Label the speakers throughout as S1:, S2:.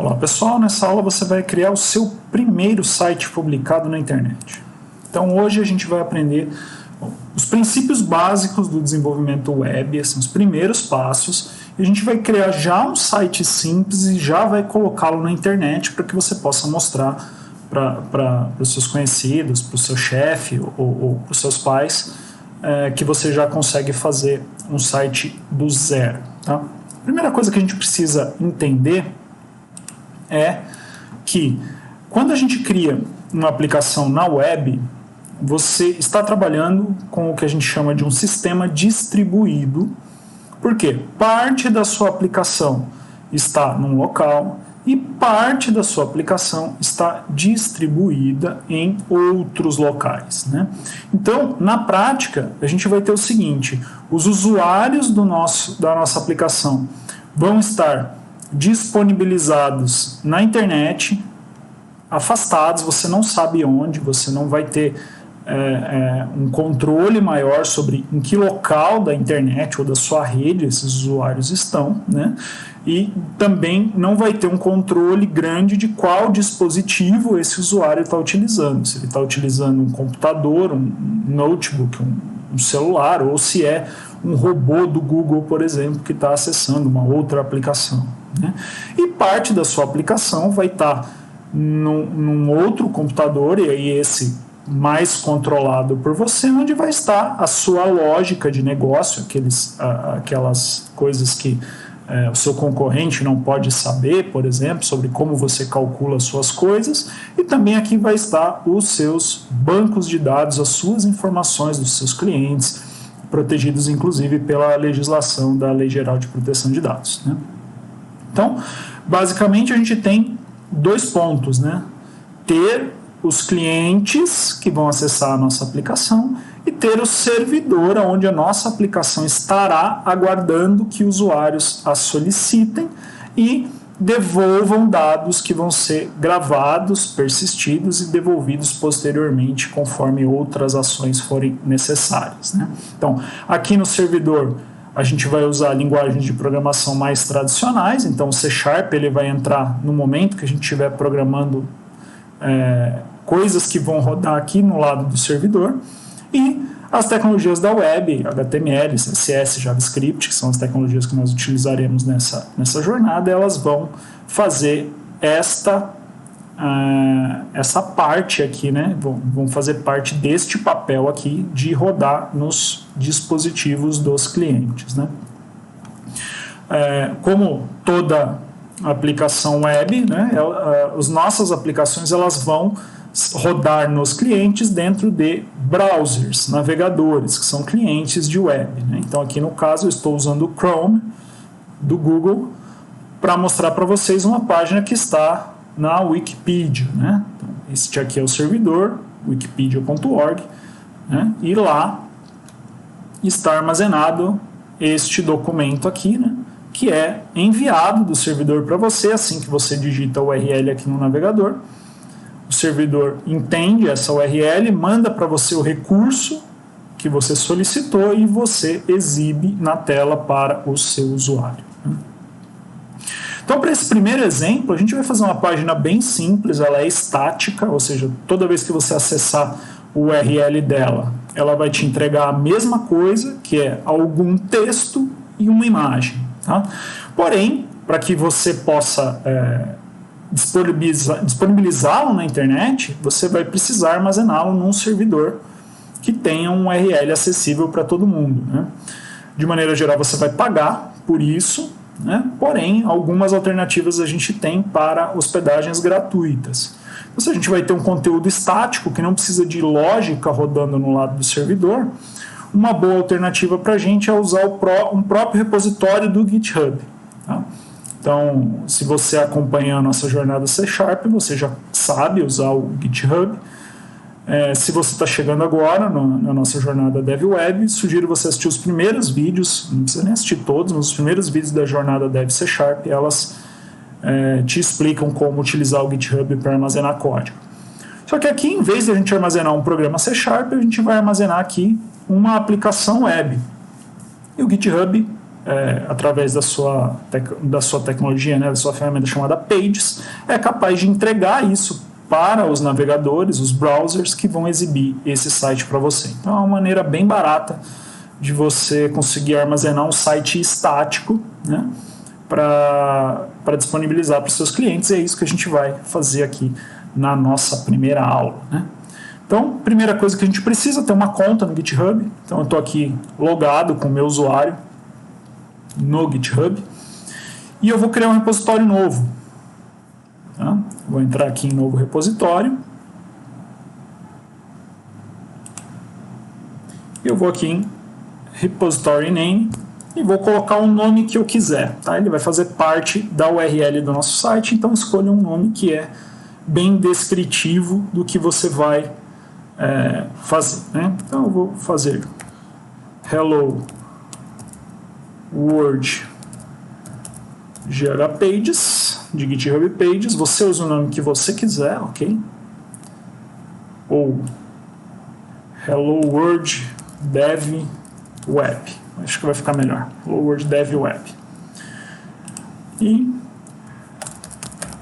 S1: Olá pessoal, nessa aula você vai criar o seu primeiro site publicado na internet. Então hoje a gente vai aprender os princípios básicos do desenvolvimento web, assim, os primeiros passos, e a gente vai criar já um site simples e já vai colocá-lo na internet para que você possa mostrar para os seus conhecidos, para o seu chefe ou para os seus pais, que você já consegue fazer um site do zero. Tá? A primeira coisa que a gente precisa entender é que quando a gente cria uma aplicação na web, você está trabalhando com o que a gente chama de um sistema distribuído. Por quê? Parte da sua aplicação está num local e parte da sua aplicação está distribuída em outros locais, né? Então, na prática, a gente vai ter o seguinte: os usuários da nossa aplicação vão estar disponibilizados na internet, afastados, você não sabe onde, você não vai ter um controle maior sobre em que local da internet ou da sua rede esses usuários estão, né? E também não vai ter um controle grande de qual dispositivo esse usuário está utilizando, se ele está utilizando um computador, um notebook, um celular, ou se é um robô do Google, por exemplo, que está acessando uma outra aplicação, né? E parte da sua aplicação vai estar num outro computador, e aí esse mais controlado por você, onde vai estar a sua lógica de negócio, aquelas coisas que o seu concorrente não pode saber, por exemplo, sobre como você calcula as suas coisas, e também aqui vai estar os seus bancos de dados, as suas informações dos seus clientes, protegidos inclusive pela legislação da Lei Geral de Proteção de Dados, né? Então, basicamente a gente tem dois pontos, né? Ter os clientes que vão acessar a nossa aplicação e ter o servidor onde a nossa aplicação estará aguardando que usuários a solicitem e devolvam dados que vão ser gravados, persistidos e devolvidos posteriormente conforme outras ações forem necessárias, né? Então, aqui no servidor a gente vai usar linguagens de programação mais tradicionais, então o C# ele vai entrar no momento que a gente estiver programando coisas que vão rodar aqui no lado do servidor, e as tecnologias da web, HTML, CSS, JavaScript, que são as tecnologias que nós utilizaremos nessa jornada, elas vão fazer essa parte aqui, né? Vão fazer parte deste papel aqui de rodar nos dispositivos dos clientes, né? Como toda aplicação web, né? As nossas aplicações elas vão rodar nos clientes dentro de browsers, navegadores, que são clientes de web, né? Então aqui no caso eu estou usando o Chrome do Google para mostrar para vocês uma página que está na Wikipedia, né? Então, este aqui é o servidor, wikipedia.org, né? E lá está armazenado este documento aqui, né? Que é enviado do servidor para você assim que você digita o URL aqui no navegador. O servidor entende essa URL, manda para você o recurso que você solicitou e você exibe na tela para o seu usuário. Então, para esse primeiro exemplo, a gente vai fazer uma página bem simples, ela é estática, ou seja, toda vez que você acessar o URL dela, ela vai te entregar a mesma coisa, que é algum texto e uma imagem, tá? Porém, para que você possa disponibilizá-lo na internet, você vai precisar armazená-lo num servidor que tenha um URL acessível para todo mundo, né? De maneira geral, você vai pagar por isso, né? Porém, algumas alternativas a gente tem para hospedagens gratuitas. Então, se a gente vai ter um conteúdo estático que não precisa de lógica rodando no lado do servidor, uma boa alternativa para a gente é usar um próprio repositório do GitHub, tá? Então, se você acompanha a nossa jornada C#, você já sabe usar o GitHub. Se você está chegando agora na nossa jornada DevWeb, sugiro você assistir os primeiros vídeos, não precisa nem assistir todos, mas os primeiros vídeos da jornada Dev C#, elas te explicam como utilizar o GitHub para armazenar código. Só que aqui, em vez de a gente armazenar um programa C#, a gente vai armazenar aqui uma aplicação web. E o GitHub através da sua tecnologia, né, da sua ferramenta chamada Pages, é capaz de entregar isso para os navegadores, os browsers que vão exibir esse site para você. Então é uma maneira bem barata de você conseguir armazenar um site estático, né, para disponibilizar para os seus clientes, e é isso que a gente vai fazer aqui na nossa primeira aula, né? Então, primeira coisa que a gente precisa é ter uma conta no GitHub. Então eu estou aqui logado com o meu usuário no GitHub e eu vou criar um repositório novo. Tá? Vou entrar aqui em novo repositório. Eu vou aqui em repository name e vou colocar o nome que eu quiser. Tá? Ele vai fazer parte da URL do nosso site, então escolha um nome que é bem descritivo do que você vai fazer. Né? Então eu vou fazer Hello World GHPages, de GitHub Pages. Você usa o nome que você quiser, ok? Ou Hello World Dev Web. Acho que vai ficar melhor. Hello World Dev Web. E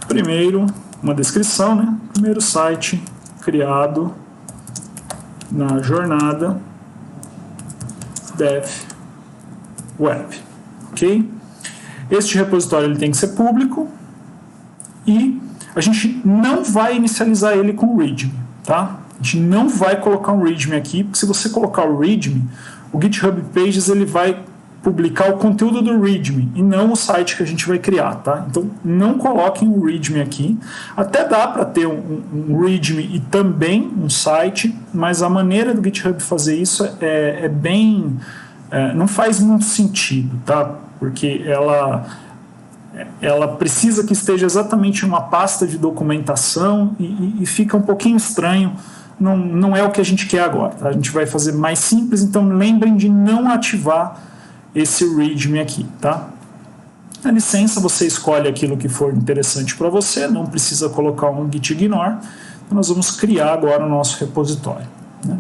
S1: primeiro, uma descrição, né? Primeiro site criado na jornada Dev Web, ok? Este repositório ele tem que ser público e a gente não vai inicializar ele com o README, tá? A gente não vai colocar um README aqui, porque se você colocar o README, o GitHub Pages ele vai publicar o conteúdo do README e não o site que a gente vai criar, tá? Então não coloquem o README aqui. Até dá para ter um README e também um site, mas a maneira do GitHub fazer isso é bem... não faz muito sentido, tá? Porque ela precisa que esteja exatamente em uma pasta de documentação e fica um pouquinho estranho. Não é o que a gente quer agora, tá? A gente vai fazer mais simples, então lembrem de não ativar esse README aqui, tá? A licença, você escolhe aquilo que for interessante para você, não precisa colocar um git ignore. Então nós vamos criar agora o nosso repositório, né?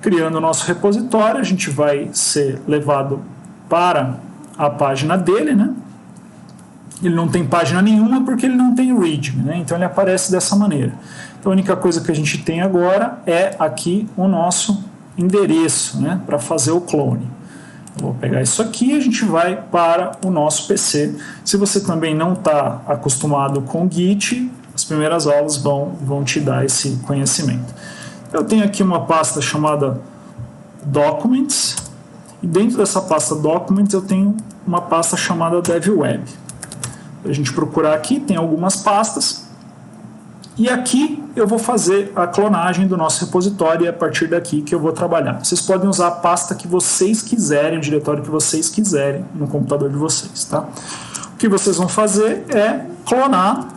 S1: Criando o nosso repositório, a gente vai ser levado para a página dele, né? Ele não tem página nenhuma porque ele não tem README, né? Então ele aparece dessa maneira. Então a única coisa que a gente tem agora é aqui o nosso endereço, né? Para fazer o clone. Eu vou pegar isso aqui e a gente vai para o nosso PC. Se você também não está acostumado com Git, as primeiras aulas vão te dar esse conhecimento. Eu tenho aqui uma pasta chamada Documents, e dentro dessa pasta Documents eu tenho uma pasta chamada DevWeb. A gente procurar aqui, tem algumas pastas, e aqui eu vou fazer a clonagem do nosso repositório e é a partir daqui que eu vou trabalhar. Vocês podem usar a pasta que vocês quiserem, o diretório que vocês quiserem no computador de vocês, tá? O que vocês vão fazer é clonar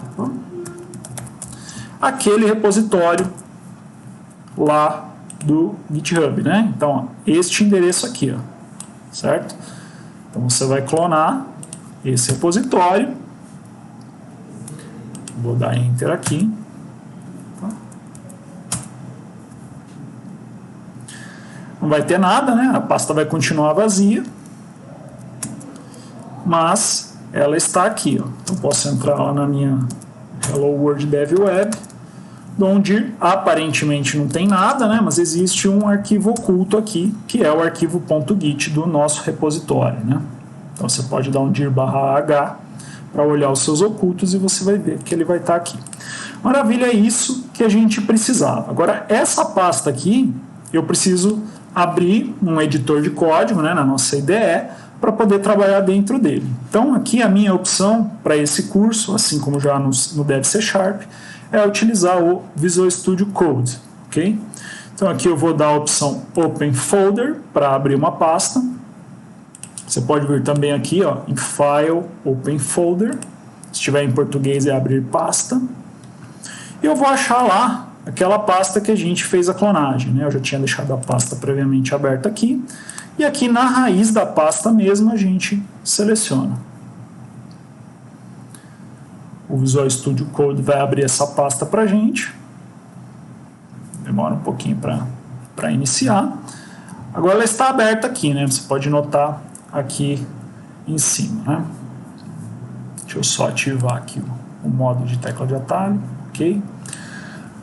S1: aquele repositório lá do GitHub, né? Então, ó, este endereço aqui, ó, certo? Então você vai clonar esse repositório. Vou dar Enter aqui. Não vai ter nada, né? A pasta vai continuar vazia, mas ela está aqui, ó. Então posso entrar lá na minha Hello World Dev Web, onde aparentemente não tem nada, né? Mas existe um arquivo oculto aqui, que é o arquivo .git do nosso repositório, né? Então você pode dar um dir/h para olhar os seus ocultos e você vai ver que ele vai estar aqui. Maravilha, é isso que a gente precisava. Agora, essa pasta aqui, eu preciso abrir um editor de código, né, na nossa IDE, para poder trabalhar dentro dele. Então, aqui a minha opção para esse curso, assim como já no Dev C Sharp, é utilizar o Visual Studio Code, ok? Então, aqui eu vou dar a opção Open Folder para abrir uma pasta. Você pode vir também aqui, ó, em File, Open Folder. Se estiver em português, é abrir pasta. E eu vou achar lá aquela pasta que a gente fez a clonagem, né? Eu já tinha deixado a pasta previamente aberta aqui. E aqui na raiz da pasta mesmo a gente seleciona. O Visual Studio Code vai abrir essa pasta para a gente. Demora um pouquinho para iniciar. Agora ela está aberta aqui, né? Você pode notar aqui em cima, né? Deixa eu só ativar aqui o modo de tecla de atalho, ok?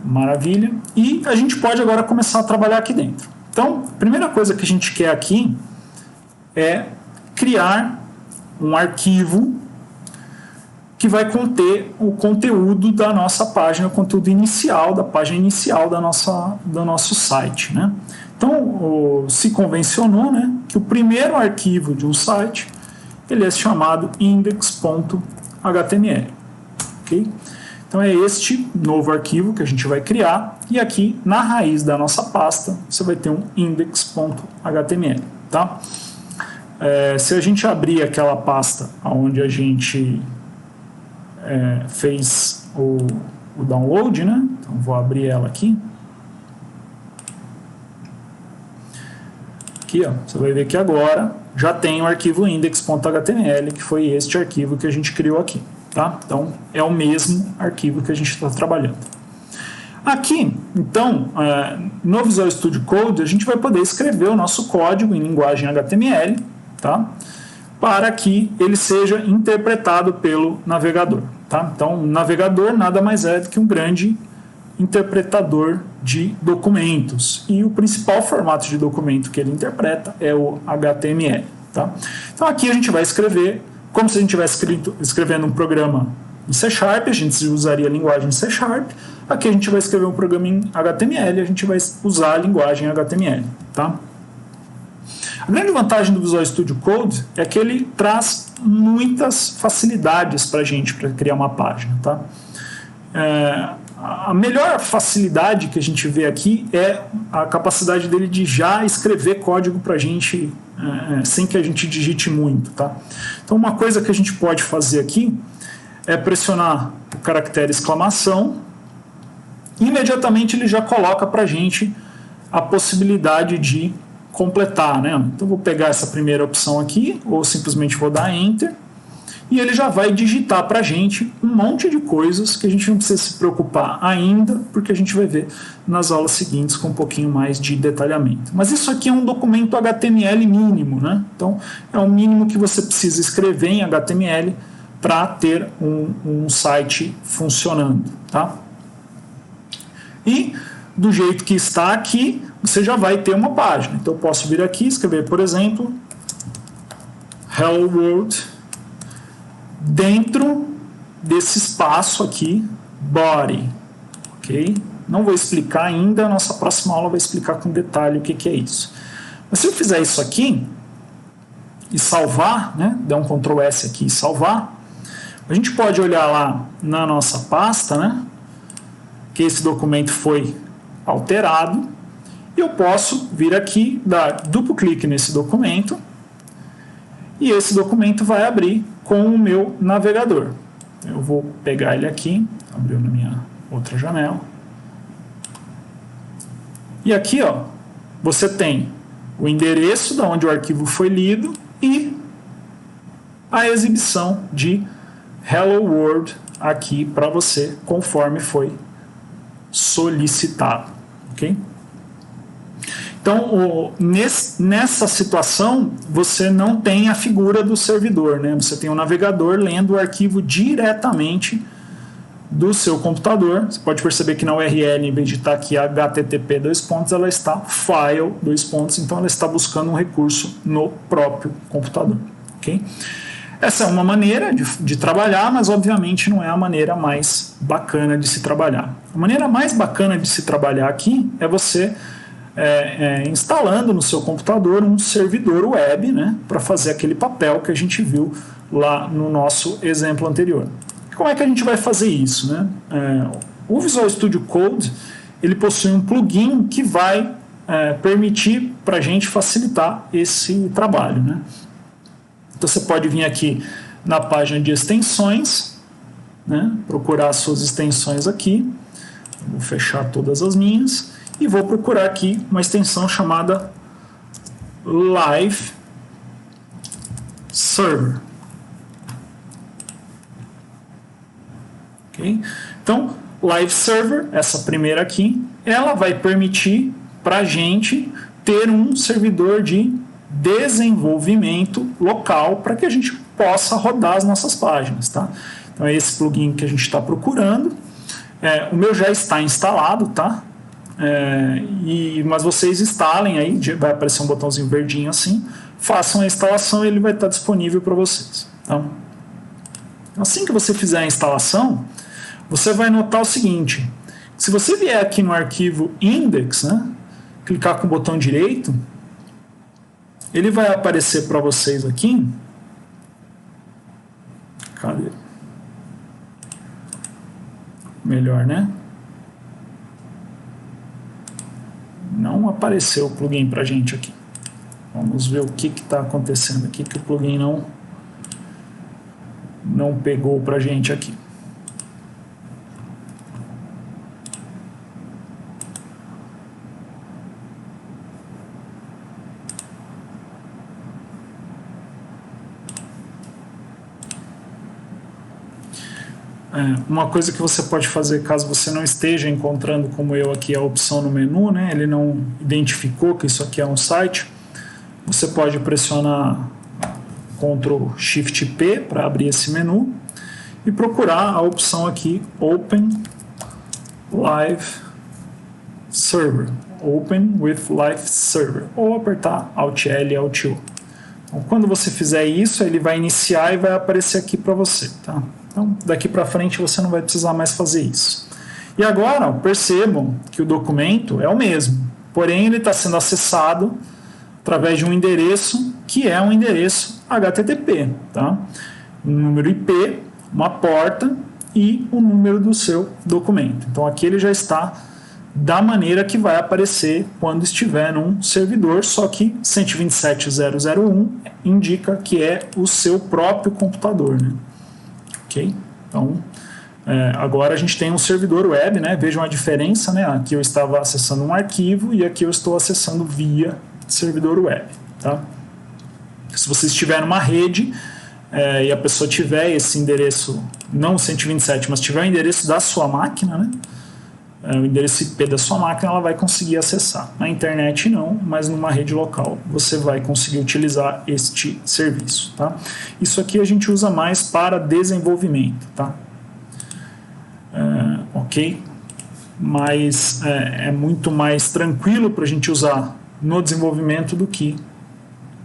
S1: Maravilha. E a gente pode agora começar a trabalhar aqui dentro. Então, a primeira coisa que a gente quer aqui é criar um arquivo que vai conter o conteúdo da nossa página, o conteúdo inicial, da página inicial do nosso site, né? Então, se convencionou, né, que o primeiro arquivo de um site ele é chamado index.html, ok? Então é este novo arquivo que a gente vai criar e aqui na raiz da nossa pasta você vai ter um index.html, tá? Se a gente abrir aquela pasta onde a gente fez o download, né? Então vou abrir ela aqui. Aqui, ó, você vai ver que agora já tem o arquivo index.html, que foi este arquivo que a gente criou aqui, tá? Então é o mesmo arquivo que a gente está trabalhando. Aqui, então, no Visual Studio Code, a gente vai poder escrever o nosso código em linguagem HTML, tá? Para que ele seja interpretado pelo navegador, tá? Então, o navegador nada mais é do que um grande interpretador de documentos, e o principal formato de documento que ele interpreta é o HTML, tá? Então aqui a gente vai escrever como se a gente estivesse escrevendo um programa em C#, a gente usaria a linguagem C#, aqui a gente vai escrever um programa em HTML, a gente vai usar a linguagem HTML, tá? A grande vantagem do Visual Studio Code é que ele traz muitas facilidades para a gente para criar uma página, tá? A melhor facilidade que a gente vê aqui é a capacidade dele de já escrever código para a gente sem que a gente digite muito, tá? Então uma coisa que a gente pode fazer aqui é pressionar o caractere exclamação e imediatamente ele já coloca para a gente a possibilidade de completar, né? Então vou pegar essa primeira opção aqui ou simplesmente vou dar Enter e ele já vai digitar para a gente um monte de coisas que a gente não precisa se preocupar ainda, porque a gente vai ver nas aulas seguintes com um pouquinho mais de detalhamento. Mas isso aqui é um documento HTML mínimo, né? Então é o mínimo que você precisa escrever em HTML para ter um site funcionando, tá? E do jeito que está aqui, você já vai ter uma página. Então eu posso vir aqui e escrever, por exemplo, Hello World, dentro desse espaço aqui, body, ok? Não vou explicar ainda, a nossa próxima aula vai explicar com detalhe o que é isso. Mas se eu fizer isso aqui e salvar, né, der um Ctrl S aqui e salvar, a gente pode olhar lá na nossa pasta, né, que esse documento foi alterado, e eu posso vir aqui, dar duplo clique nesse documento, e esse documento vai abrir com o meu navegador. Eu vou pegar ele aqui, abriu na minha outra janela. E aqui, ó, você tem o endereço de onde o arquivo foi lido e a exibição de Hello World aqui para você, conforme foi solicitado, ok? Então, nessa situação, você não tem a figura do servidor, né? Você tem um navegador lendo o arquivo diretamente do seu computador. Você pode perceber que na URL, em vez de estar aqui http, ela está file, então ela está buscando um recurso no próprio computador, ok? Essa é uma maneira de trabalhar, mas obviamente não é a maneira mais bacana de se trabalhar. A maneira mais bacana de se trabalhar aqui é você instalando no seu computador um servidor web, né, para fazer aquele papel que a gente viu lá no nosso exemplo anterior. Como é que a gente vai fazer isso, né? O Visual Studio Code ele possui um plugin que vai permitir para a gente facilitar esse trabalho, né? Então você pode vir aqui na página de extensões, né, procurar as suas extensões aqui. Vou fechar todas as minhas e vou procurar aqui uma extensão chamada Live Server. Okay? Então, Live Server, essa primeira aqui, ela vai permitir para a gente ter um servidor de desenvolvimento local para que a gente possa rodar as nossas páginas, tá? Então é esse plugin que a gente está procurando. O meu já está instalado, tá? Mas vocês instalem aí, vai aparecer um botãozinho verdinho assim, façam a instalação e ele vai estar disponível para vocês. Tá? Assim que você fizer a instalação, você vai notar o seguinte: se você vier aqui no arquivo index, né, clicar com o botão direito, ele vai aparecer para vocês aqui. Cadê? Melhor, né? Não apareceu o plugin para a gente aqui. Vamos ver o que está acontecendo aqui, que o plugin não pegou para a gente aqui. Uma coisa que você pode fazer caso você não esteja encontrando, como eu aqui, a opção no menu, né? Ele não identificou que isso aqui é um site. Você pode pressionar Ctrl Shift P para abrir esse menu e procurar a opção aqui Open Live Server, Open with Live Server, ou apertar Alt L e Alt O. Então, quando você fizer isso, ele vai iniciar e vai aparecer aqui para você, tá? Então, daqui para frente você não vai precisar mais fazer isso. E agora, percebam que o documento é o mesmo, porém ele está sendo acessado através de um endereço que é um endereço HTTP, tá? Um número IP, uma porta e o número do seu documento. Então aqui ele já está da maneira que vai aparecer quando estiver num servidor, só que 127.0.0.1 indica que é o seu próprio computador, né? Ok? Então, agora a gente tem um servidor web, né? Vejam a diferença, né? Aqui eu estava acessando um arquivo e aqui eu estou acessando via servidor web, tá? Se você estiver numa rede e a pessoa tiver esse endereço, não 127, mas tiver o endereço da sua máquina, né? O endereço IP da sua máquina, ela vai conseguir acessar. Na internet não, mas numa rede local você vai conseguir utilizar este serviço, tá? Isso aqui a gente usa mais para desenvolvimento, tá? Ok? Mas é muito mais tranquilo para a gente usar no desenvolvimento do que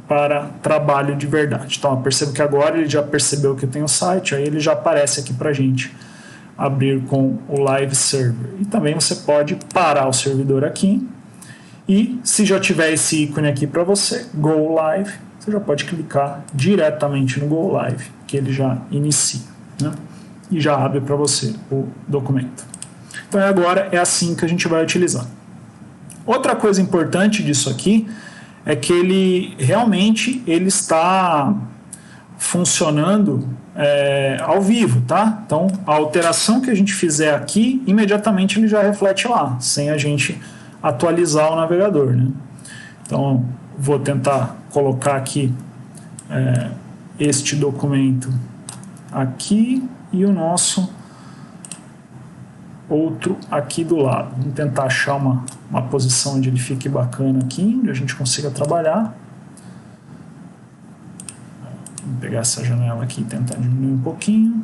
S1: para trabalho de verdade. Então, eu percebo que agora ele já percebeu que eu tenho o site, aí ele já aparece aqui para a gente abrir com o Live Server. E também você pode parar o servidor aqui e, se já tiver esse ícone aqui para você, Go Live, você já pode clicar diretamente no Go Live, que ele já inicia, né? E já abre para você o documento. Então, agora é assim que a gente vai utilizar. Outra coisa importante disso aqui é que ele realmente está funcionando ao vivo, tá? Então, a alteração que a gente fizer aqui, imediatamente ele já reflete lá, sem a gente atualizar o navegador, né? Então, vou tentar colocar aqui este documento aqui e o nosso outro aqui do lado. Vamos tentar achar uma posição onde ele fique bacana aqui, onde a gente consiga trabalhar. Vamos pegar essa janela aqui e tentar diminuir um pouquinho.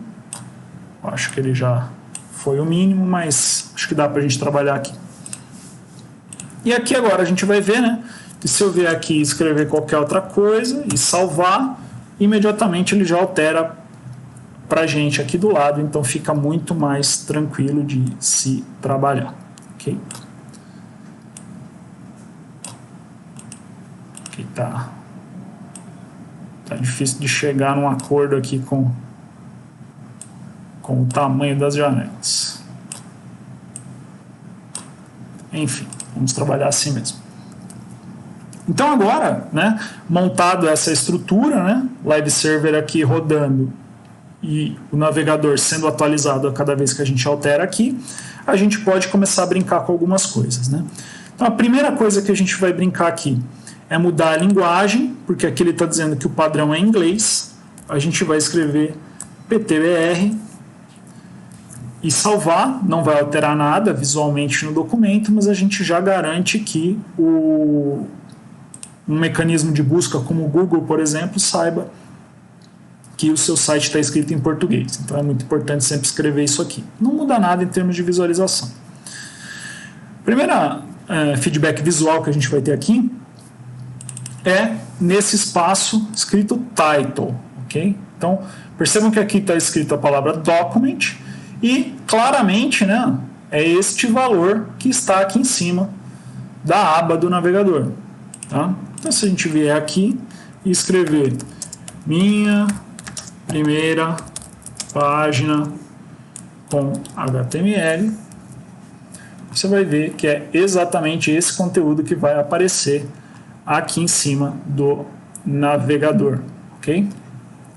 S1: Eu acho que ele já foi o mínimo, mas acho que dá para a gente trabalhar aqui. E aqui agora a gente vai ver, né, que se eu vier aqui e escrever qualquer outra coisa e salvar, imediatamente ele já altera para a gente aqui do lado, então fica muito mais tranquilo de se trabalhar, ok? Aqui tá difícil de chegar num acordo aqui com o tamanho das janelas. Enfim, vamos trabalhar assim mesmo. Então agora, né, montado essa estrutura, né, Live Server aqui rodando e o navegador sendo atualizado a cada vez que a gente altera aqui, a gente pode começar a brincar com algumas coisas, né? Então a primeira coisa que a gente vai brincar aqui é mudar a linguagem, porque aqui ele está dizendo que o padrão é inglês. A gente vai escrever PTBR e salvar, não vai alterar nada visualmente no documento, mas a gente já garante que o um mecanismo de busca como o Google, por exemplo, saiba que o seu site está escrito em português. Então é muito importante sempre escrever isso aqui. Não muda nada em termos de visualização. Primeira feedback visual que a gente vai ter aqui é nesse espaço escrito title, ok? Então percebam que aqui está escrito a palavra document e claramente, né, é este valor que está aqui em cima da aba do navegador. Tá? Então se a gente vier aqui e escrever minha primeira página com HTML, você vai ver que é exatamente esse conteúdo que vai aparecer aqui em cima do navegador, ok?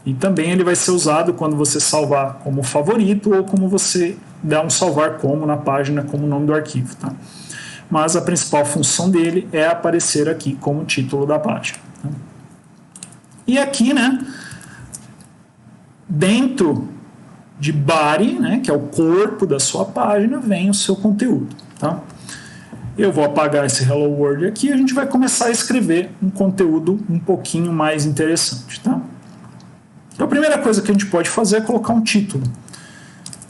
S1: E também ele vai ser usado quando você salvar como favorito ou como você dá um salvar como na página, como o nome do arquivo, tá? Mas a principal função dele é aparecer aqui como título da página. Tá? E aqui, né, dentro de body, né, que é o corpo da sua página, vem o seu conteúdo. Tá? Eu vou apagar esse Hello World aqui e a gente vai começar a escrever um conteúdo um pouquinho mais interessante. Tá? Então a primeira coisa que a gente pode fazer é colocar um título.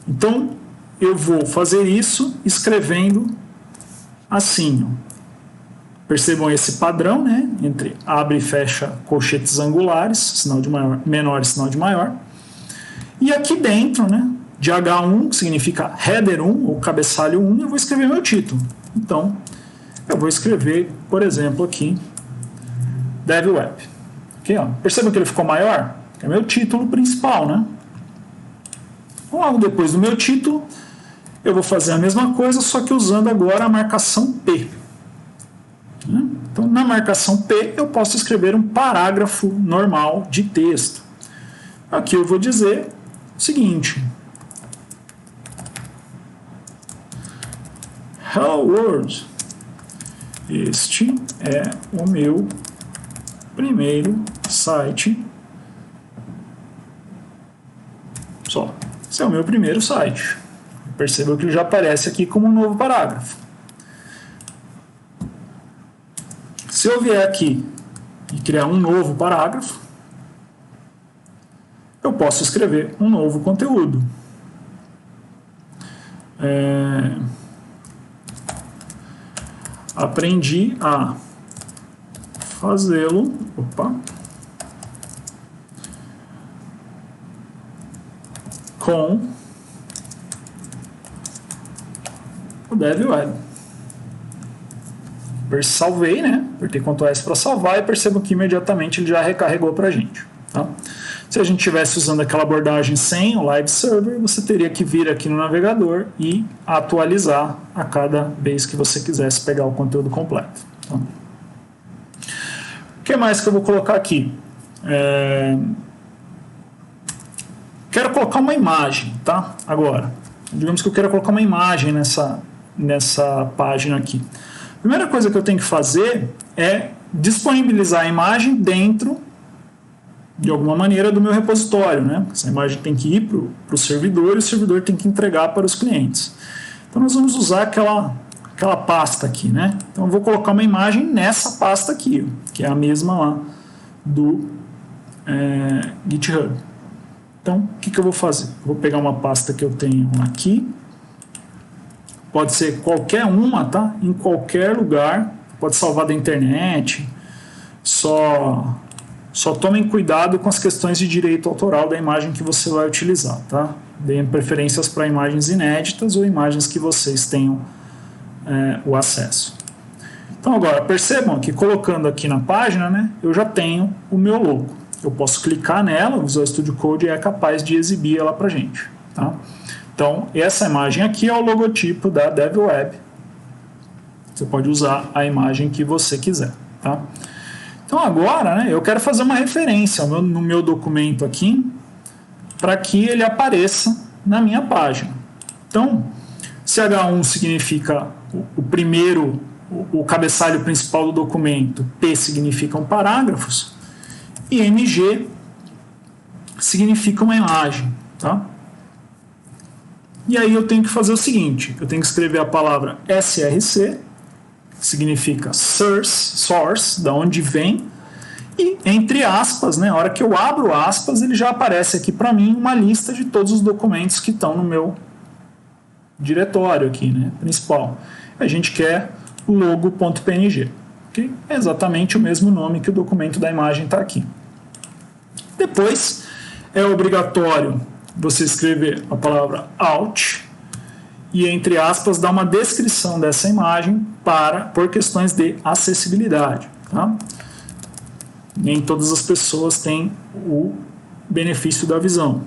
S1: Então eu vou fazer isso escrevendo assim. Ó. Percebam esse padrão, né, entre abre e fecha colchetes angulares, sinal de maior, menor e sinal de maior. E aqui dentro, né, de H1, que significa header 1 ou cabeçalho 1, eu vou escrever meu título. Então, eu vou escrever, por exemplo, aqui, Dev Web. Okay, ó. Percebam que ele ficou maior? Que é meu título principal, né? Logo depois do meu título, eu vou fazer a mesma coisa, só que usando agora a marcação P. Então, na marcação P, eu posso escrever um parágrafo normal de texto. Aqui eu vou dizer o seguinte: Hello World, este é o meu primeiro site. Só, esse é o meu primeiro site. Perceba que ele já aparece aqui como um novo parágrafo. Se eu vier aqui e criar um novo parágrafo, eu posso escrever um novo conteúdo. Aprendi a fazê-lo. Com o Dev Web. Salvei, né? Apertei Ctrl S para salvar e percebo que imediatamente ele já recarregou para a gente. Tá? Se a gente estivesse usando aquela abordagem sem o Live Server, você teria que vir aqui no navegador e atualizar a cada vez que você quisesse pegar o conteúdo completo. Tá? O que mais que eu vou colocar aqui? Quero colocar uma imagem, tá? Agora, digamos que eu quero colocar uma imagem nessa página aqui. A primeira coisa que eu tenho que fazer é disponibilizar a imagem dentro, de alguma maneira, do meu repositório, né? Essa imagem tem que ir para o servidor e o servidor tem que entregar para os clientes. Então nós vamos usar aquela pasta aqui, né? Então eu vou colocar uma imagem nessa pasta aqui, que é a mesma lá do GitHub. Então o que eu vou fazer? Eu vou pegar uma pasta que eu tenho aqui. Pode ser qualquer uma, tá? Em qualquer lugar. Pode salvar da internet. Só tomem cuidado com as questões de direito autoral da imagem que você vai utilizar, tá? Deem preferências para imagens inéditas ou imagens que vocês tenham o acesso. Então agora, percebam que colocando aqui na página, né, eu já tenho o meu logo. Eu posso clicar nela, o Visual Studio Code é capaz de exibir ela para a gente, tá? Então, essa imagem aqui é o logotipo da Dev Web. Você pode usar a imagem que você quiser, tá? Então, agora, né, eu quero fazer uma referência no meu documento aqui para que ele apareça na minha página. Então, se H1 significa o primeiro, o cabeçalho principal do documento, P significam parágrafos, e MG significa uma imagem, tá? E aí eu tenho que fazer o seguinte, eu tenho que escrever a palavra src significa source, da onde vem, e entre aspas, né, a hora que eu abro aspas, ele já aparece aqui para mim uma lista de todos os documentos que estão no meu diretório aqui, né, principal. A gente quer o logo.png, que é exatamente o mesmo nome que o documento da imagem está aqui. Depois é obrigatório você escrever a palavra out e, entre aspas, dar uma descrição dessa imagem por questões de acessibilidade. Tá? Nem todas as pessoas têm o benefício da visão.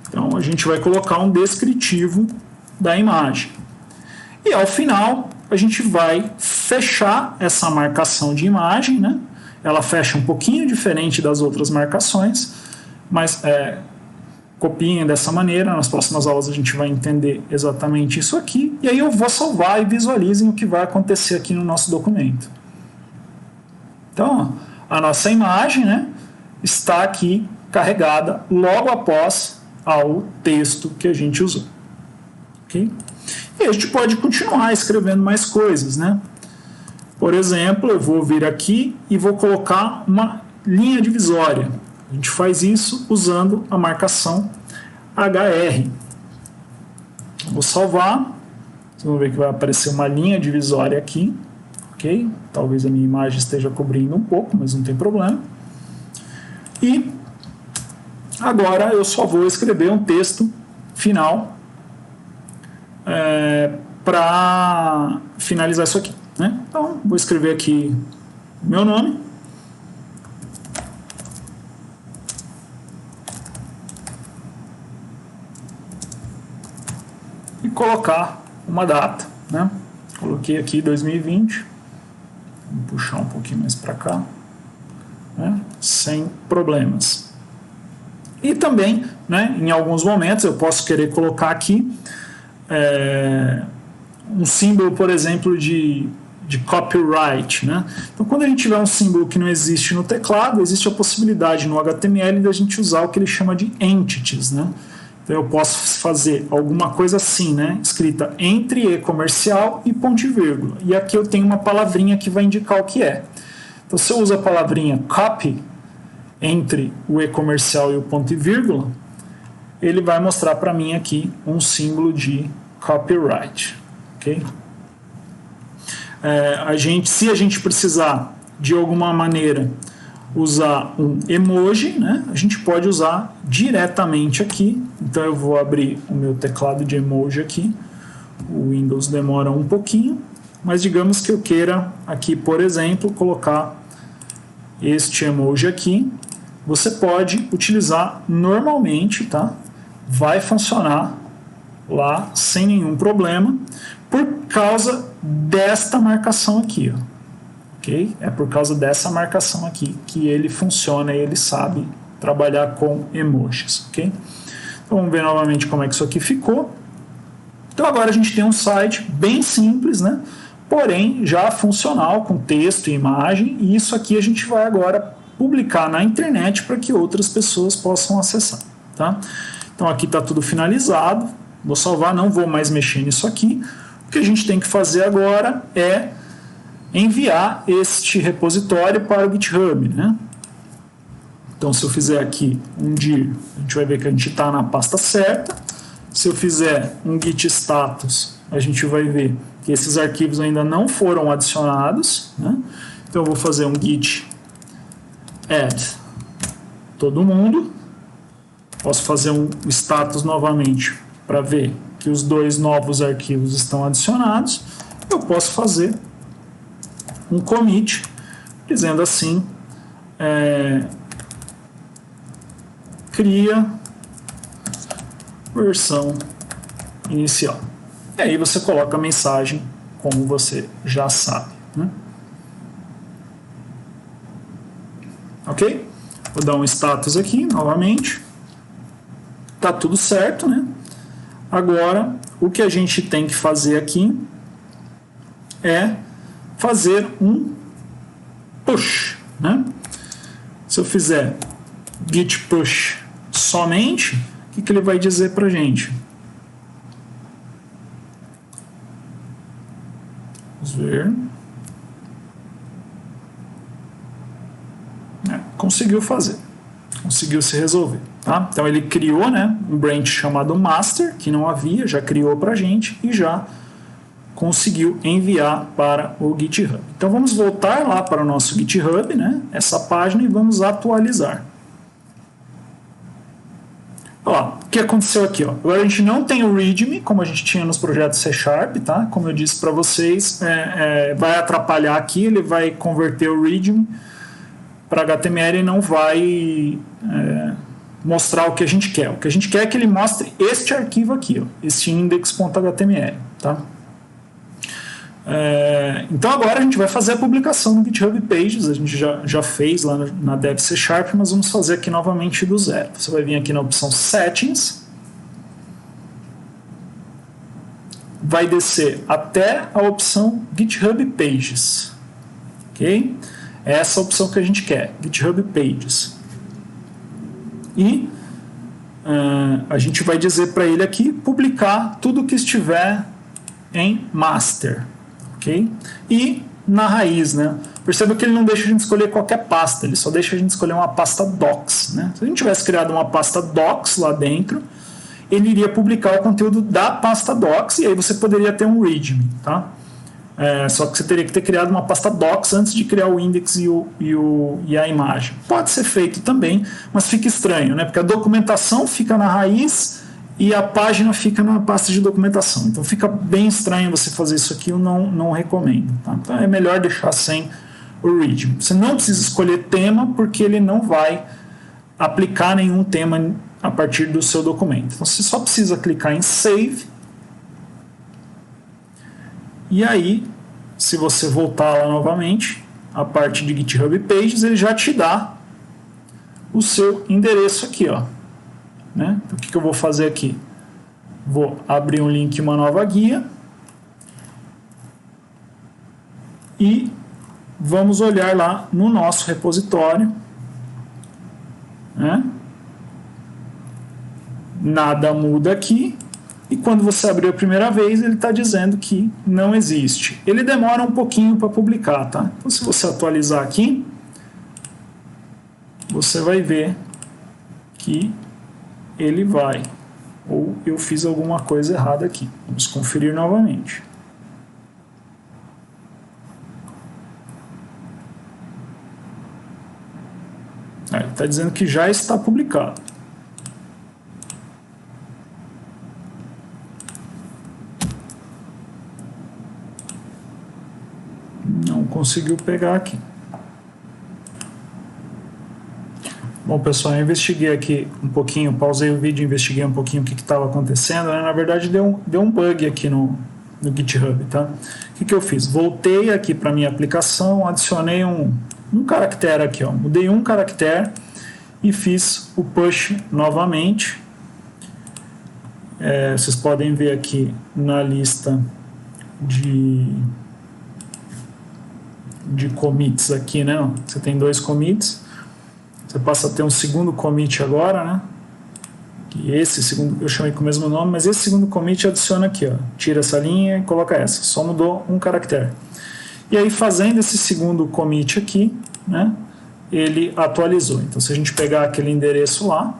S1: Então a gente vai colocar um descritivo da imagem. E ao final a gente vai fechar essa marcação de imagem, né? Ela fecha um pouquinho diferente das outras marcações, mas copiem dessa maneira. Nas próximas aulas a gente vai entender exatamente isso aqui, e aí eu vou salvar e visualizem o que vai acontecer aqui no nosso documento. Então, a nossa imagem, né, está aqui carregada logo após ao texto que a gente usou. Okay? E a gente pode continuar escrevendo mais coisas, né? Por exemplo, eu vou vir aqui e vou colocar uma linha divisória. A gente faz isso usando a marcação HR. Vou salvar. Vocês vão ver que vai aparecer uma linha divisória aqui. Ok? Talvez a minha imagem esteja cobrindo um pouco, mas não tem problema. E agora eu só vou escrever um texto final para finalizar isso aqui. Né? Então, vou escrever aqui meu nome. E colocar uma data. Né? Coloquei aqui 2020. Vou puxar um pouquinho mais para cá. Né? Sem problemas. E também, né, em alguns momentos, eu posso querer colocar aqui um símbolo, por exemplo, de copyright. Né? Então, quando a gente tiver um símbolo que não existe no teclado, existe a possibilidade no HTML da gente usar o que ele chama de entities. Né? Então, eu posso fazer alguma coisa assim, né? Escrita entre e comercial e ponto e vírgula. E aqui eu tenho uma palavrinha que vai indicar o que é. Então, se eu uso a palavrinha copy entre o e comercial e o ponto e vírgula, ele vai mostrar para mim aqui um símbolo de copyright. Okay? Se a gente precisar de alguma maneira usar um emoji, né, a gente pode usar diretamente aqui. Então eu vou abrir o meu teclado de emoji aqui. O Windows demora um pouquinho, mas digamos que eu queira aqui, por exemplo, colocar este emoji aqui. Você pode utilizar normalmente, tá? Vai funcionar lá sem nenhum problema, por causa desta marcação aqui, ó. Okay? É por causa dessa marcação aqui que ele funciona e ele sabe trabalhar com emojis. Okay? Então vamos ver novamente como é que isso aqui ficou. Então agora a gente tem um site bem simples, né? Porém já funcional, com texto e imagem, e isso aqui a gente vai agora publicar na internet para que outras pessoas possam acessar. Tá? Então aqui está tudo finalizado. Vou salvar, não vou mais mexer nisso aqui. O que a gente tem que fazer agora é enviar este repositório para o GitHub. Né? Então, se eu fizer aqui um dir, a gente vai ver que a gente está na pasta certa. Se eu fizer um git status, a gente vai ver que esses arquivos ainda não foram adicionados. Né? Então, eu vou fazer um git add todo mundo. Posso fazer um status novamente para ver que os dois novos arquivos estão adicionados. Eu posso fazer um commit dizendo assim, cria versão inicial. E aí você coloca a mensagem como você já sabe. Né? Ok? Vou dar um status aqui novamente. Tá tudo certo, né? Agora, o que a gente tem que fazer aqui é fazer um push, né? Se eu fizer git push somente, o que ele vai dizer para a gente? ver. Conseguiu fazer. Conseguiu se resolver. Tá? Então ele criou, né, um branch chamado master, que não havia, já criou para a gente e já conseguiu enviar para o GitHub. Então vamos voltar lá para o nosso GitHub, né, essa página, e vamos atualizar. Ó, o que aconteceu aqui? Ó? Agora a gente não tem o README, como a gente tinha nos projetos C#, tá? Como eu disse para vocês, vai atrapalhar aqui, ele vai converter o README para HTML e não vai mostrar o que a gente quer. O que a gente quer é que ele mostre este arquivo aqui, ó, este index.html. Tá? Então agora a gente vai fazer a publicação no GitHub Pages, a gente já fez lá na Dev C#, mas vamos fazer aqui novamente do zero. Você vai vir aqui na opção Settings, vai descer até a opção GitHub Pages. Ok? É essa a opção que a gente quer, GitHub Pages. E a gente vai dizer para ele aqui publicar tudo que estiver em master. Okay? E na raiz, né? Perceba que ele não deixa a gente escolher qualquer pasta, ele só deixa a gente escolher uma pasta docs. Né? Se a gente tivesse criado uma pasta docs lá dentro, ele iria publicar o conteúdo da pasta docs e aí você poderia ter um readme. Tá? Só que você teria que ter criado uma pasta docs antes de criar o index e a imagem. Pode ser feito também, mas fica estranho, né? Porque a documentação fica na raiz e a página fica na pasta de documentação. Então fica bem estranho você fazer isso aqui, eu não recomendo. Tá? Então é melhor deixar sem o readme. Você não precisa escolher tema, porque ele não vai aplicar nenhum tema a partir do seu documento. Então você só precisa clicar em Save. E aí, se você voltar lá novamente, a parte de GitHub Pages, ele já te dá o seu endereço aqui, ó. Né? Então, o que eu vou fazer aqui? Vou abrir um link, uma nova guia, e vamos olhar lá no nosso repositório. Né? Nada muda aqui. E quando você abrir a primeira vez, ele está dizendo que não existe. Ele demora um pouquinho para publicar, tá? Então, se você atualizar aqui, você vai ver que ele vai. Ou eu fiz alguma coisa errada aqui. Vamos conferir novamente. Ele está dizendo que já está publicado. Conseguiu pegar aqui. Bom, pessoal, eu investiguei aqui um pouquinho, pausei o vídeo e investiguei um pouquinho o que estava acontecendo. Né? Na verdade, deu um bug aqui no GitHub. Tá? O que eu fiz? Voltei aqui para a minha aplicação, adicionei um caractere aqui. Ó. Mudei um caractere e fiz o push novamente. Vocês podem ver aqui na lista de commits aqui, né? Você tem 2 commits, você passa a ter um segundo commit agora, né? E esse segundo, eu chamei com o mesmo nome, mas esse segundo commit adiciona aqui, ó, tira essa linha e coloca essa, só mudou um caractere. E aí fazendo esse segundo commit aqui, né? Ele atualizou. Então se a gente pegar aquele endereço lá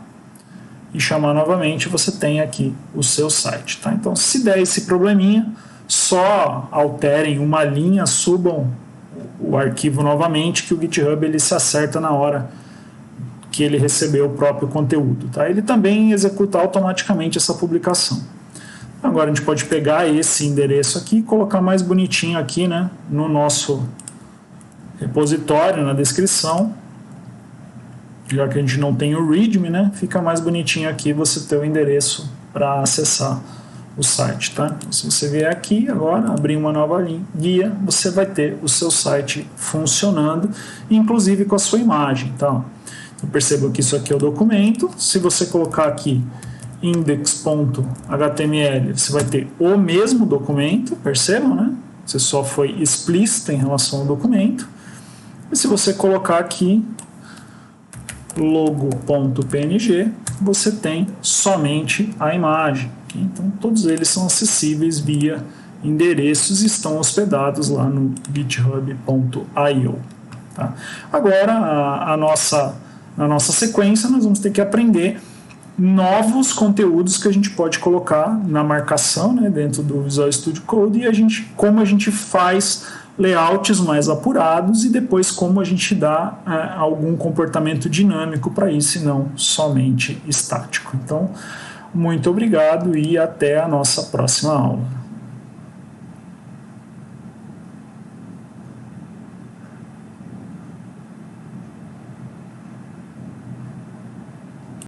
S1: e chamar novamente, você tem aqui o seu site, tá? Então se der esse probleminha, só alterem uma linha, subam o arquivo novamente, que o GitHub ele se acerta na hora que ele recebeu o próprio conteúdo. Tá? Ele também executa automaticamente essa publicação. Agora a gente pode pegar esse endereço aqui e colocar mais bonitinho aqui, né, no nosso repositório, na descrição. Já que a gente não tem o README, né, fica mais bonitinho aqui você ter o endereço para acessar o site, tá? Então, se você vier aqui agora, abrir uma nova guia, você vai ter o seu site funcionando, inclusive com a sua imagem, tá? Então, perceba que isso aqui é o documento. Se você colocar aqui index.html, você vai ter o mesmo documento, percebam, né? Você só foi explícito em relação ao documento. E se você colocar aqui logo.png, você tem somente a imagem. Então, todos eles são acessíveis via endereços estão hospedados lá no github.io. Tá? Agora, na nossa sequência, nós vamos ter que aprender novos conteúdos que a gente pode colocar na marcação, né, dentro do Visual Studio Code, e como a gente faz layouts mais apurados e depois como a gente dá algum comportamento dinâmico para isso e não somente estático. Então, muito obrigado e até a nossa próxima aula.